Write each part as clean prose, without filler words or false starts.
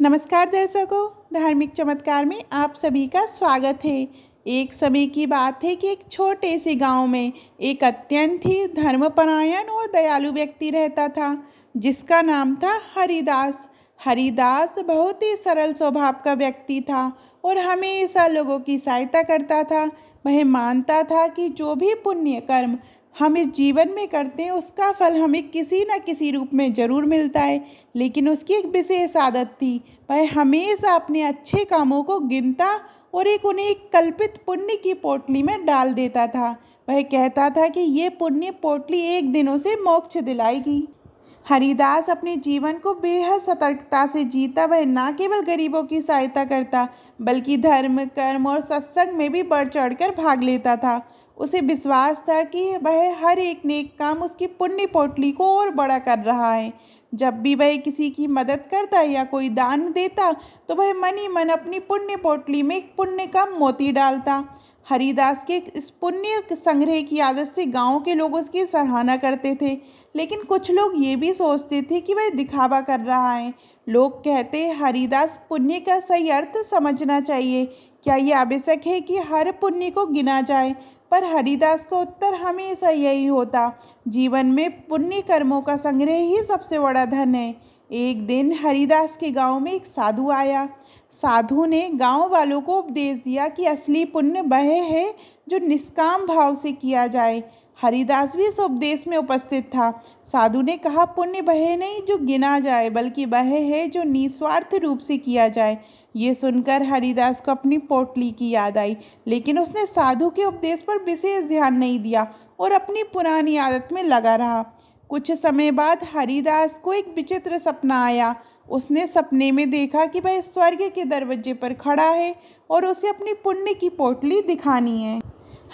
नमस्कार दर्शकों, धार्मिक चमत्कार में आप सभी का स्वागत है। एक समय की बात है कि एक छोटे से गांव में एक अत्यंत ही धर्मपरायण और दयालु व्यक्ति रहता था, जिसका नाम था हरिदास। हरिदास बहुत ही सरल स्वभाव का व्यक्ति था और हमेशा लोगों की सहायता करता था। वह मानता था कि जो भी पुण्य कर्म हम इस जीवन में करते हैं उसका फल हमें किसी न किसी रूप में ज़रूर मिलता है। लेकिन उसकी एक विशेष आदत थी, वह हमेशा अपने अच्छे कामों को गिनता और उन्हें एक कल्पित पुण्य की पोटली में डाल देता था। वह कहता था कि ये पुण्य पोटली एक दिन उसे मोक्ष दिलाएगी। हरिदास अपने जीवन को बेहद सतर्कता से जीता। वह न केवल गरीबों की सहायता करता, बल्कि धर्म, कर्म और सत्संग में भी बढ़ चढ़कर भाग लेता था। उसे विश्वास था कि वह हर एक नेक काम उसकी पुण्य पोटली को और बड़ा कर रहा है। जब भी वह किसी की मदद करता या कोई दान देता, तो वह मन ही मन अपनी पुण्य पोटली में एक पुण्य का मोती डालता। हरिदास के इस पुण्य संग्रह की आदत से गांव के लोग उसकी सराहना करते थे, लेकिन कुछ लोग ये भी सोचते थे कि वह दिखावा कर रहा है। लोग कहते, हरिदास पुण्य का सही अर्थ समझना चाहिए। क्या ये आवश्यक है कि हर पुण्य को गिना जाए? पर हरिदास का उत्तर हमेशा यही होता, जीवन में पुण्य कर्मों का संग्रह ही सबसे बड़ा धन है। एक दिन हरिदास के गांव में एक साधु आया। साधु ने गांव वालों को उपदेश दिया कि असली पुण्य वह है जो निष्काम भाव से किया जाए। हरिदास भी इस उपदेश में उपस्थित था। साधु ने कहा, पुण्य वह नहीं जो गिना जाए, बल्कि वह है जो निस्वार्थ रूप से किया जाए। ये सुनकर हरिदास को अपनी पोटली की याद आई, लेकिन उसने साधु के उपदेश पर विशेष ध्यान नहीं दिया और अपनी पुरानी आदत में लगा रहा। कुछ समय बाद हरिदास को एक विचित्र सपना आया। उसने सपने में देखा कि वह स्वर्ग के दरवाजे पर खड़ा है और उसे अपनी पुण्य की पोटली दिखानी है।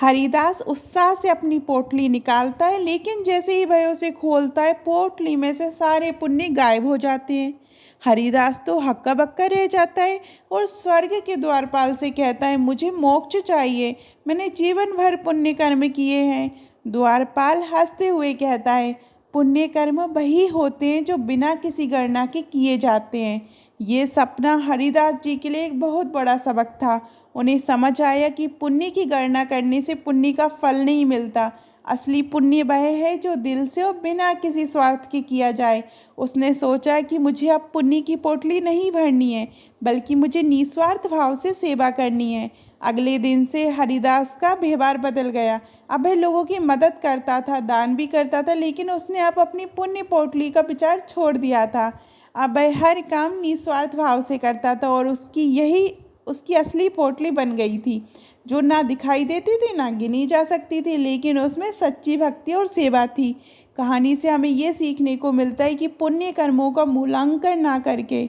हरिदास उत्साह से अपनी पोटली निकालता है, लेकिन जैसे ही वह उसे खोलता है, पोटली में से सारे पुण्य गायब हो जाते हैं। हरिदास तो हक्का बक्का रह जाता है और स्वर्ग के द्वारपाल से कहता है, मुझे मोक्ष चाहिए, मैंने जीवन भर पुण्य कर्म किए हैं। द्वारपाल हंसते हुए कहता है, पुण्य कर्म वही होते हैं जो बिना किसी गणना के किए जाते हैं। ये सपना हरिदास जी के लिए एक बहुत बड़ा सबक था। उन्हें समझ आया कि पुण्य की गणना करने से पुण्य का फल नहीं मिलता। असली पुण्य वह है जो दिल से और बिना किसी स्वार्थ के किया जाए। उसने सोचा कि मुझे अब पुण्य की पोटली नहीं भरनी है, बल्कि मुझे निस्वार्थ भाव से सेवा करनी है। अगले दिन से हरिदास का व्यवहार बदल गया। अब वह लोगों की मदद करता था, दान भी करता था, लेकिन उसने अब अपनी पुण्य पोटली का विचार छोड़ दिया था। अब वह हर काम निस्वार्थ भाव से करता था और उसकी असली पोटली बन गई थी, जो ना दिखाई देती थी, ना गिनी जा सकती थी, लेकिन उसमें सच्ची भक्ति और सेवा थी। कहानी से हमें ये सीखने को मिलता है कि पुण्य कर्मों का मूल्यांकन ना करके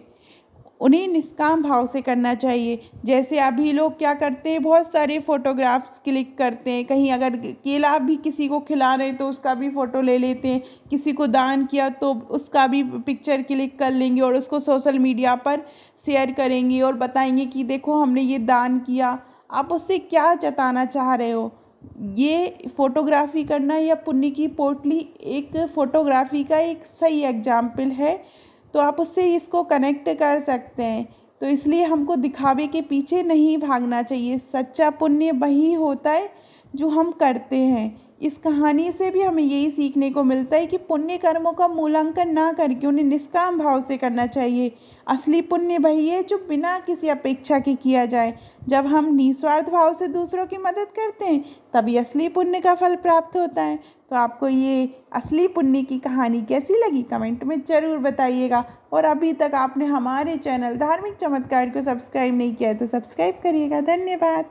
उन्हें निष्काम भाव से करना चाहिए। जैसे अभी लोग क्या करते हैं, बहुत सारे फोटोग्राफ्स क्लिक करते हैं। कहीं अगर केला भी किसी को खिला रहे हैं तो उसका भी फ़ोटो ले लेते हैं। किसी को दान किया तो उसका भी पिक्चर क्लिक कर लेंगे और उसको सोशल मीडिया पर शेयर करेंगे और बताएंगे कि देखो हमने ये दान किया। आप उससे क्या जताना चाह रहे हो? ये फ़ोटोग्राफी करना या पुण्य की पोटली एक फ़ोटोग्राफी का एक सही एग्जाम्पल है, तो आप उससे इसको कनेक्ट कर सकते हैं। तो इसलिए हमको दिखावे के पीछे नहीं भागना चाहिए। सच्चा पुण्य वही होता है जो हम करते हैं। इस कहानी से भी हमें यही सीखने को मिलता है कि पुण्य कर्मों का मूल्यांकन ना करके उन्हें निष्काम भाव से करना चाहिए। असली पुण्य वही है जो बिना किसी अपेक्षा के किया जाए। जब हम निस्वार्थ भाव से दूसरों की मदद करते हैं, तभी असली पुण्य का फल प्राप्त होता है। तो आपको ये असली पुण्य की कहानी कैसी लगी, कमेंट में ज़रूर बताइएगा। और अभी तक आपने हमारे चैनल धार्मिक चमत्कार को सब्सक्राइब नहीं किया है तो सब्सक्राइब करिएगा। धन्यवाद।